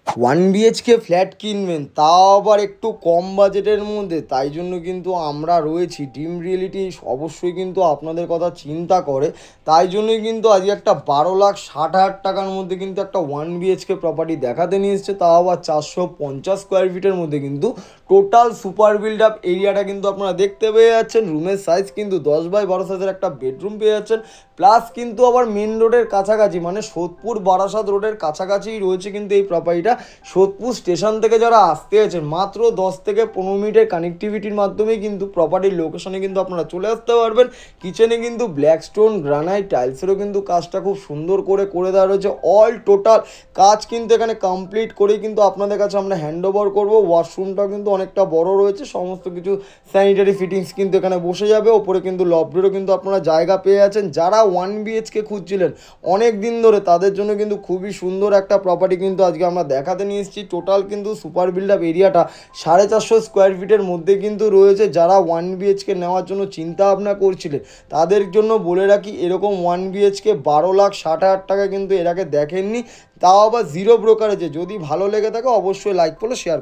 One BHK flat কিনবেন, তাও আবার একটু কম বাজেটের মধ্যে, তাই জন্য কিন্তু আমরা রয়েছি। ড্রিম রিয়েলিটি অবশ্যই কিন্তু আপনাদের কথা চিন্তা করে, তাই জন্যই কিন্তু আজকে একটা 12,60,000 টাকার মধ্যে কিন্তু একটা ওয়ান বিএইচকে প্রপার্টি দেখাতে নিয়ে এসছে, তাও আবার 450 স্কোয়ার ফিটের মধ্যে। কিন্তু টোটাল সুপার বিল্ড আপ এরিয়াটা কিন্তু আপনারা দেখতে পেয়ে যাচ্ছেন। রুমের সাইজ কিন্তু 10x12 সাইজের একটা বেডরুম পেয়ে যাচ্ছেন। প্লাস কিন্তু আবার মেন রোডের কাছাকাছি, মানে সোদপুর বারাসাত রোডের কাছাকাছিই রয়েছে কিন্তু এই প্রপার্টিটা। সোদপুর স্টেশন থেকে যারা আসতে আছেন, মাত্র 10 থেকে 15 মিনিটের কানেক্টিভিটির মাধ্যমেই কিন্তু প্রপার্টির লোকেশনে কিন্তু আপনারা চলে আসতে পারবেন। কিচেনে কিন্তু ব্ল্যাক স্টোন গ্রানাইট টাইলসেরও কিন্তু কাজটা খুব সুন্দর করে করে দেওয়া রয়েছে। অল টোটাল কাজ কিন্তু এখানে কমপ্লিট করেই কিন্তু আপনাদের কাছে আমরা হ্যান্ড ওভার করবো। ওয়াশরুমটাও কিন্তু অনেকটা বড় রয়েছে, সমস্ত কিছু স্যানিটারি ফিটিংস কিন্তু এখানে বসে যাবে। ওপরে কিন্তু লফটেরও কিন্তু আপনারা জায়গা পেয়ে যাচ্ছেন। যারা ওয়ান বিএইচকে খুঁজছিলেন অনেক দিন ধরে, তাদের জন্য কিন্তু খুবই সুন্দর একটা প্রপার্টি কিন্তু আজকে আমরা দেখাতে নিয়ে এসেছি। টোটাল কিন্তু সুপার বিল্ড আপ এরিয়াটা 450 স্কোয়ার ফিটের মধ্যে কিন্তু রয়েছে। যারা ওয়ান বিএইচকে নেওয়ার জন্য চিন্তা ভাবনা করছিলেন, তাদের জন্য বলে রাখি, এরকম ওয়ান বিএইচকে 12,60,000 টাকা কিন্তু এর আগে দেখেননি, তাও আবার জিরো ব্রোকারেজে। যদি ভালো লেগে থাকে অবশ্যই লাইক করলে শেয়ার